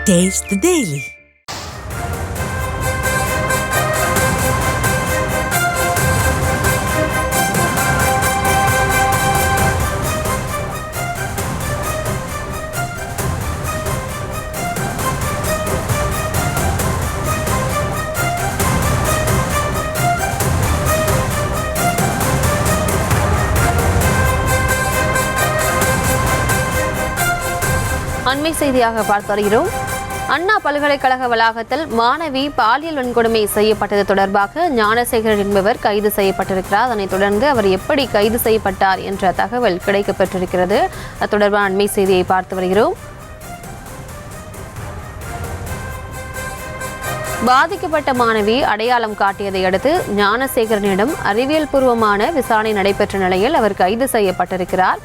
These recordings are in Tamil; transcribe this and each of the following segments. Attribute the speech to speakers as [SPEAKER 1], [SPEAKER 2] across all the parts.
[SPEAKER 1] Taste the Daily.
[SPEAKER 2] அண்மை செய்தியாக பார்த்து வருகிறோம். அண்ணா பல்கலைக்கழக வளாகத்தில் மாணவி பாலியல் வன்கொடுமை செய்யப்பட்டது தொடர்பாக ஞானசேகரன் என்பவர் கைது செய்யப்பட்டிருக்கிறார். அதனைத் தொடர்ந்து அவர் எப்படி கைது செய்யப்பட்டார் என்ற தகவல் கிடைக்கப்பெற்றிருக்கிறது. அது தொடர்பான அண்மை செய்தியை பார்த்து வருகிறோம். பாதிக்கப்பட்ட மாணவி அடையாளம் காட்டியதை அடுத்து ஞானசேகரனிடம் அறிவியல் பூர்வமான விசாரணை நடைபெற்ற நிலையில் அவர் கைது செய்யப்பட்டிருக்கிறார்.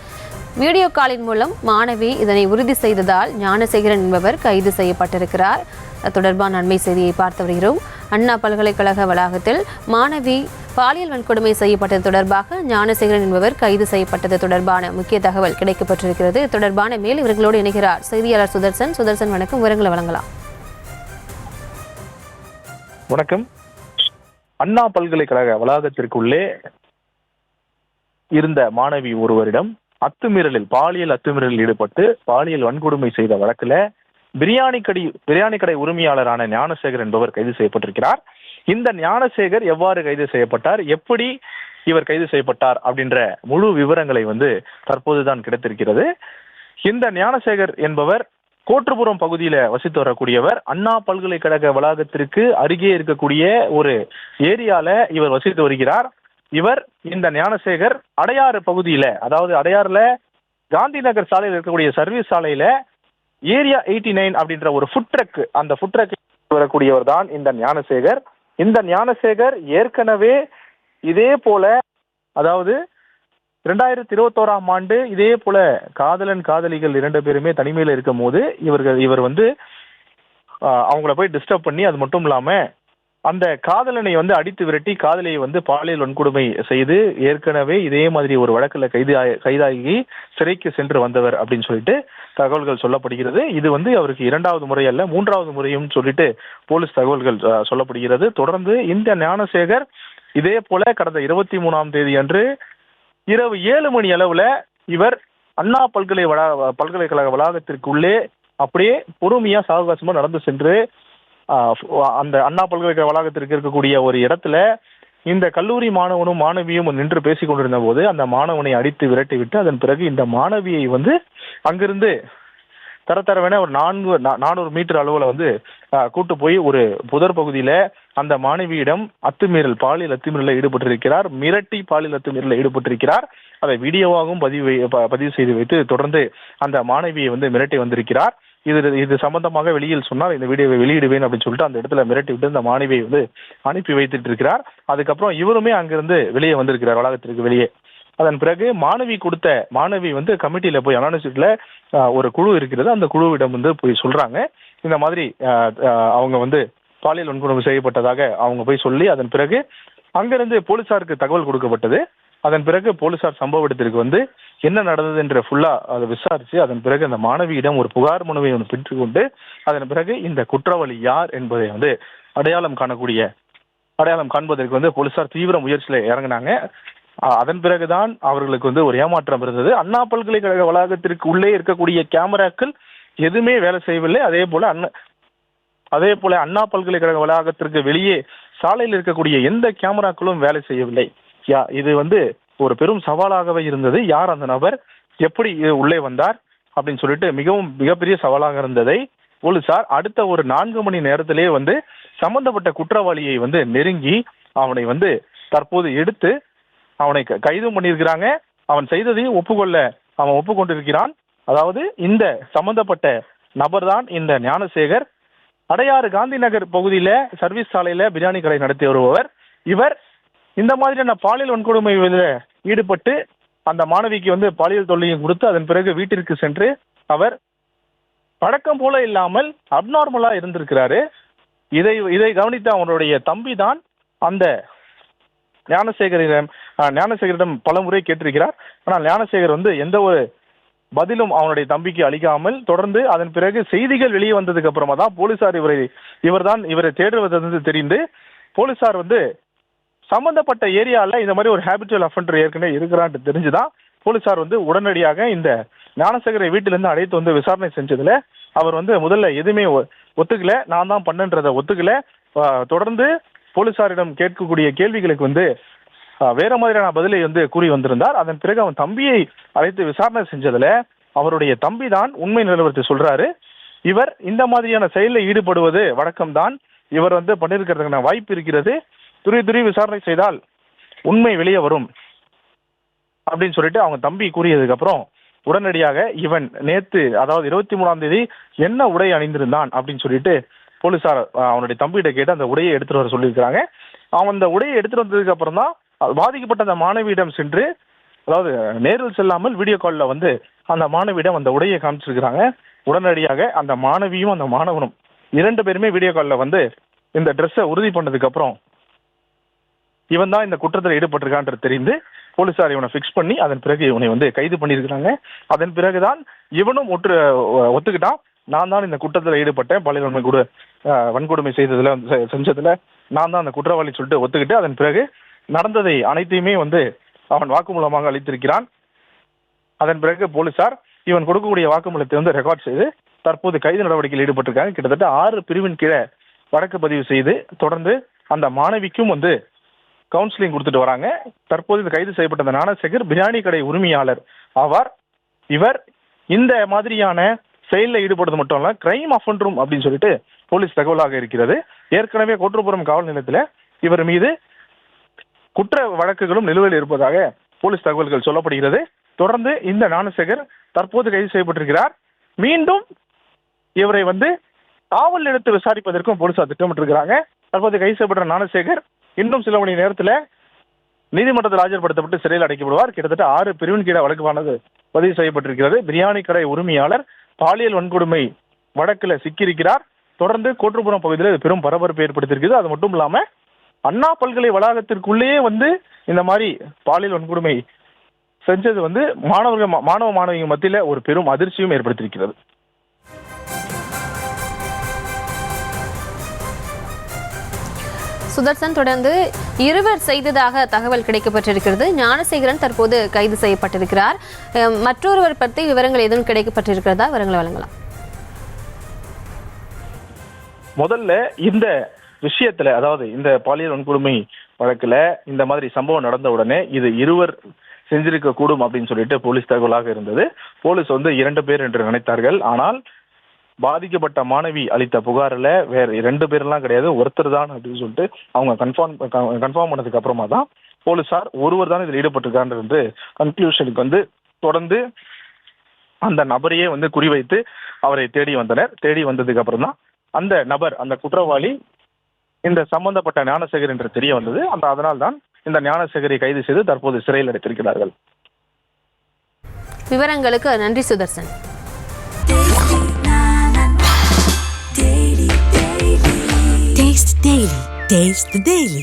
[SPEAKER 2] வீடியோ காலின் மூலம் மாணவி இதனை உறுதி செய்ததால் ஞானசேகரன் என்பவர் கைது செய்யப்பட்டிருக்கிறார். தொடர்பான அண்மை செய்தியை பார்த்து வருகிறோம். அண்ணா பல்கலைக்கழக வளாகத்தில் மாணவி பாலியல் வன்கொடுமை செய்யப்பட்டது தொடர்பாக ஞானசேகரன் என்பவர் கைது செய்யப்பட்டது தொடர்பான முக்கிய தகவல் கிடைக்கப்பட்டிருக்கிறது. தொடர்பான மேல் இவர்களோடு இணைகிறார் செய்தியாளர் சுதர்சன். சுதர்சன், வணக்கம். விவரங்களை வழங்கலாம்.
[SPEAKER 3] வணக்கம். அண்ணா பல்கலைக்கழக வளாகத்திற்குள்ளே இருந்த மாணவி ஒருவரிடம் பாலியல் அத்துமீறலில் ஈடுபட்டு பாலியல் வன்கொடுமை செய்த வழக்குல பிரியாணி கடை உரிமையாளரான ஞானசேகர் என்பவர் கைது செய்யப்பட்டிருக்கிறார். இந்த ஞானசேகர் எவ்வாறு கைது செய்யப்பட்டார், எப்படி இவர் கைது செய்யப்பட்டார் அப்படின்ற முழு விவரங்களை தற்போதுதான் கிடைத்திருக்கிறது. இந்த ஞானசேகர் என்பவர் கோட்டுப்புறம் பகுதியில வசித்து வரக்கூடியவர். அண்ணா பல்கலைக்கழக வளாகத்திற்கு அருகே இருக்கக்கூடிய ஒரு ஏரியால இவர் வசித்து வருகிறார். இந்த ஞானசேகர் அடையாறு பகுதியில, அதாவது அடையாறுல காந்தி நகர் சாலையில் இருக்கக்கூடிய சர்வீஸ் சாலையில ஏரியா 89 அப்படின்ற ஒரு ஃபுட் ட்ரக், அந்த ஃபுட் ட்ரக் வரக்கூடியவர் தான் இந்த ஞானசேகர். இந்த ஞானசேகர் ஏற்கனவே இதே போல, அதாவது 2021ஆம் ஆண்டு இதே போல காதலன் காதலிகள் 2 பேருமே தனிமையில இருக்கும் போது இவர் அவங்கள போய் டிஸ்டர்ப் பண்ணி, அது மட்டும் இல்லாம அந்த காதலனை அடித்து விரட்டி காதலியை பாலியல் வன்கொடுமை செய்து ஏற்கனவே இதே மாதிரி ஒரு வழக்குல கைதாகி சிறைக்கு சென்று வந்தவர் அப்படின்னு சொல்லிட்டு தகவல்கள் சொல்லப்படுகிறது. இது அவருக்கு 2வது முறை அல்ல, 3வது முறையும் சொல்லிட்டு போலீஸ் தகவல்கள் சொல்லப்படுகிறது. தொடர்ந்து இந்த ஞானசேகர் இதே போல கடந்த 23ஆம் தேதி அன்று இரவு 7 மணி அளவுல இவர் அண்ணா பல்கலைக்கழக வளாகத்திற்குள்ளே அப்படியே பொறுமையா சாவகாசமா நடந்து சென்று அந்த அண்ணா பல்கலைக்கழக வளாகத்திற்கு இருக்கக்கூடிய ஒரு இடத்துல இந்த கல்லூரி மாணவனும் மாணவியும் நின்று பேசிக் கொண்டிருந்த போது அந்த மாணவனை அடித்து விரட்டி விட்டு, அதன் பிறகு இந்த மாணவியை அங்கிருந்து தரத்தரவென ஒரு 400 மீட்டர் அளவுல கூட்டு போய் ஒரு புதர் பகுதியில அந்த மாணவியிடம் பாலியல் அத்துமீறலில் ஈடுபட்டிருக்கிறார். மிரட்டி பாலியல் அத்துமீறலில் ஈடுபட்டிருக்கிறார். அதை வீடியோவாகவும் பதிவு செய்து வைத்து தொடர்ந்து அந்த மாணவியை மிரட்டி வந்திருக்கிறார். இது சம்பந்தமாக வெளியில் சொன்னால் இந்த வீடியோவை வெளியிடுவேன் அப்படின்னு சொல்லிட்டு அந்த இடத்துல மிரட்டி விட்டு இந்த மாணவியை அனுப்பி வைத்துட்டு இருக்கிறார். அதுக்கப்புறம் இவருமே அங்கிருந்து வெளியே வந்திருக்கிறார், வளாகத்திற்கு வெளியே. அதன் பிறகு மாணவி கமிட்டியில போய் அனானிசிட்ல ஒரு குழு இருக்கிறது, அந்த குழுவிடம் போய் சொல்றாங்க இந்த மாதிரி அவங்க பாலியல் வன்கொடுமை செய்யப்பட்டதாக அவங்க போய் சொல்லி, அதன் பிறகு அங்கிருந்து போலீசாருக்கு தகவல் கொடுக்கப்பட்டது. அதன் பிறகு போலீசார் சம்பவ இடத்திற்கு என்ன நடந்தது என்று ஃபுல்லா அதை விசாரிச்சு, அதன் பிறகு அந்த மாணவியிடம் ஒரு புகார் மனுவை பெற்றுக்கொண்டு அதன் பிறகு இந்த குற்றவாளி யார் என்பதை அடையாளம் காண்பதற்கு போலீசார் தீவிர முயற்சியில இறங்கினாங்க. அதன் பிறகுதான் அவர்களுக்கு ஒரு ஏமாற்றம் இருந்தது. அண்ணா பல்கலைக்கழக வளாகத்திற்கு உள்ளே இருக்கக்கூடிய கேமராக்கள் எதுவுமே வேலை செய்யவில்லை. அதே போல அண்ணா பல்கலைக்கழக வளாகத்திற்கு வெளியே சாலையில் இருக்கக்கூடிய எந்த கேமராக்களும் வேலை செய்யவில்லை. இது ஒரு பெரும் சவாலாகவே இருந்தது. யார் அந்த நபர், எப்படி உள்ளே வந்தார் அப்படின்னு சொல்லிட்டு மிகப்பெரிய சவாலாக இருந்ததை போலீசார் அடுத்த ஒரு 4 மணி நேரத்திலே சம்பந்தப்பட்ட குற்றவாளியை நெருங்கி அவனை தற்போது எடுத்து அவனை கைது பண்ணியிருக்கிறாங்க. அவன் செய்ததையும் ஒப்புக்கொண்டிருக்கிறான். அதாவது இந்த சம்பந்தப்பட்ட நபர் தான் இந்த ஞானசேகர். அடையாறு காந்தி நகர் பகுதியில சர்வீஸ் சாலையில பிரியாணி கடை நடத்தி வருபவர். இவர் இந்த மாதிரியான பாலியல் வன்கொடுமையில் ஈடுபட்டு அந்த மாணவிக்கு பாலியல் தொல்லையும் கொடுத்து அதன் பிறகு வீட்டிற்கு சென்று அவர் பழக்கம் போல இல்லாமல் அப்நார்மலா இருந்திருக்கிறாரு. இதை கவனித்த அவனுடைய தம்பி தான் அந்த ஞானசேகரிடம் பல முறை கேட்டிருக்கிறார். ஆனால் ஞானசேகர் எந்த ஒரு பதிலும் அவனுடைய தம்பிக்கு அளிக்காமல் தொடர்ந்து அதன் பிறகு செய்திகள் வெளியே வந்ததுக்கு அப்புறமா தான் போலீசார் இவரை தேடுவது தெரிந்து போலீசார் வந்து சம்பந்தப்பட்ட ஏரியால இந்த மாதிரி ஒரு ஹேபிச்சுவல் அஃபெண்டர் ஏற்கனவே இருக்கிறான்னு தெரிஞ்சுதான் போலீசார் வந்து உடனடியாக இந்த ஞானசேகரை வீட்டிலிருந்து அழைத்து வந்து விசாரணை செஞ்சதுல அவர் வந்து முதல்ல எதுவுமே ஒத்துக்கல, நான் தான் பண்ணன்றதை ஒத்துக்கல. தொடர்ந்து போலீசாரிடம் கேட்கக்கூடிய கேள்விகளுக்கு வந்து வேற மாதிரியான பதிலை வந்து கூறி வந்திருந்தார். அதன் பிறகு அவன் தம்பியை அழைத்து விசாரணை செஞ்சதுல அவருடைய தம்பி தான் உண்மை நிலவரத்தை சொல்றாரு. இவர் இந்த மாதிரியான செயலில் ஈடுபடுவது வழக்கம்தான், இவர் வந்து பண்ணிருக்கிறதுக்கான வாய்ப்பு இருக்கிறது, துரி விசாரணை செய்தால் உண்மை வெளியே வரும் அப்படின்னு சொல்லிட்டு அவங்க தம்பி கூறியதுக்கு அப்புறம் உடனடியாக இவன் நேத்து அதாவது 23ஆம் தேதி என்ன உடை அணிந்திருந்தான் அப்படின்னு சொல்லிட்டு போலீசார் அவனுடைய தம்பிகிட்ட கேட்டு அந்த உடையை எடுத்துட்டு வர சொல்லியிருக்கிறாங்க. அவன் அந்த உடையை எடுத்துட்டு வந்ததுக்கு அப்புறம் தான் பாதிக்கப்பட்ட அந்த மாணவியிடம் சென்று, அதாவது நேரில் செல்லாமல் வீடியோ காலில் வந்து அந்த மாணவியிடம் அந்த உடையை காமிச்சிருக்கிறாங்க. உடனடியாக அந்த மாணவியும் அந்த மாணவனும் 2 பேருமே வீடியோ காலில் வந்து இந்த ட்ரெஸ்ஸை உறுதி பண்ணதுக்கு அப்புறம் இவன் தான் இந்த குற்றத்தில் ஈடுபட்டிருக்கான்றது தெரிந்து போலீசார் இவனை ஃபிக்ஸ் பண்ணி அதன் பிறகு இவனை வந்து கைது பண்ணியிருக்கிறாங்க. அதன் பிறகுதான் இவனும் ஒத்துக்கிட்டான், நான் தான் இந்த குற்றத்தில் ஈடுபட்டேன், பாலியல் வன்கொடுமை செஞ்சதுல நான் தான் அந்த குற்றவாளி சொல்லிட்டு ஒத்துக்கிட்டு அதன் பிறகு நடந்ததை அனைத்தையுமே வந்து அவன் வாக்குமூலமாக அளித்திருக்கிறான். அதன் பிறகு போலீசார் இவன் கொடுக்கக்கூடிய வாக்குமூலத்தை வந்து ரெக்கார்ட் செய்து தற்போது கைது நடவடிக்கையில் ஈடுபட்டிருக்காங்க. கிட்டத்தட்ட 6 பிரிவின் கீழே வழக்கு பதிவு செய்து தொடர்ந்து அந்த மாணவிக்கும் வந்து கவுன்சிலிங் கொடுத்துட்டு வராங்க. தற்போது கைது செய்யப்பட்ட அந்த ஞானசேகர் பிரியாணி கடை உரிமையாளர் ஆவார். இவர் இந்த மாதிரியான செயலில் ஈடுபடுறது மட்டும் இல்ல, கிரைம் அஃபெண்டரும் அப்படின்னு சொல்லிட்டு போலீஸ் தகவலாக இருக்கிறது. ஏற்கனவே கோட்டூர்புரம் காவல் நிலையத்தில் இவர் மீது குற்ற வழக்குகளும் நிலுவையில் இருப்பதாக போலீஸ் தகவல்கள் சொல்லப்படுகிறது. தொடர்ந்து இந்த ஞானசேகர் தற்போது கைது செய்யப்பட்டிருக்கிறார். மீண்டும் இவரை வந்து காவல் நிலையத்தை விசாரிப்பதற்கும் போலீசார் திட்டமிட்டிருக்கிறாங்க. தற்போது கைது செய்யப்பட்ட ஞானசேகர் இன்னும் சில மணி நேரத்தில் நீதிமன்றத்தில் ஆஜர்படுத்தப்பட்டு சிறையில் அடைக்கப்படுவார். கிட்டத்தட்ட 6 பிரிவின் கீழே வழக்கானது பதிவு செய்யப்பட்டிருக்கிறது. பிரியாணி கடை உரிமையாளர் பாலியல் வன்கொடுமை வழக்கில் சிக்கியிருக்கிறார். தொடர்ந்து கோட்டூர்புரம் பகுதியில் பெரும் பரபரப்பு ஏற்படுத்தியிருக்கிறது. அது மட்டும் இல்லாம அண்ணா பல்கலை வளாகத்திற்குள்ளேயே வந்து இந்த மாதிரி பாலியல் வன்கொடுமை செஞ்சது வந்து மாணவ மாணவிகள் மத்தியில் ஒரு பெரும் அதிர்ச்சியும் ஏற்படுத்தியிருக்கிறது.
[SPEAKER 2] சுதர்சன், தொடர்ந்து இருவர் செய்ததாக தகவல் கிடைக்கப்பட்டிருக்கிறது. ஞானசேகரன் தற்போது கைது செய்யப்பட்டிருக்கிறார். மற்றொருவர் பற்றி விவரங்கள் எதுவும் கிடைக்கப்பட்டிருக்கிறதா? விவரங்களை வழங்கலாம்.
[SPEAKER 3] முதல்ல இந்த விஷயத்துல, அதாவது இந்த பாலியல் வன்கொடுமை வழக்குல இந்த மாதிரி சம்பவம் நடந்த உடனே இது இருவர் செஞ்சிருக்க கூடும் அப்படின்னு சொல்லிட்டு போலீஸ் தகவலாக இருந்தது. போலீஸ் வந்து 2 பேர் என்று நினைத்தார்கள். ஆனால் பாதிக்கப்பட்ட மாணவி அளித்த புகாரில் வேற 2 பேர்லாம் கிடையாது, ஒருத்தர் தான் அப்படின்னு சொல்லிட்டு அவங்க கன்ஃபார்ம் பண்ணதுக்கு அப்புறமா தான் போலீசார் ஒருவர் தான் இதில் ஈடுபட்டிருக்காரு என்று கன்க்ளூஷனுக்கு வந்து தொடர்ந்து அந்த நபரையே வந்து குறிவைத்து அவரை தேடி வந்தனர். தேடி வந்ததுக்கு அப்புறம் தான் அந்த நபர், அந்த குற்றவாளி இந்த சம்பந்தப்பட்ட ஞானசேகர் என்று தெரிய வந்தது. அதனால் தான் இந்த ஞானசேகரை கைது செய்து தற்போது சிறையில் அடைத்திருக்கிறார்கள்.
[SPEAKER 2] விவரங்களுக்கு நன்றி Sudarshan.
[SPEAKER 1] Taste Daily. Taste the Daily.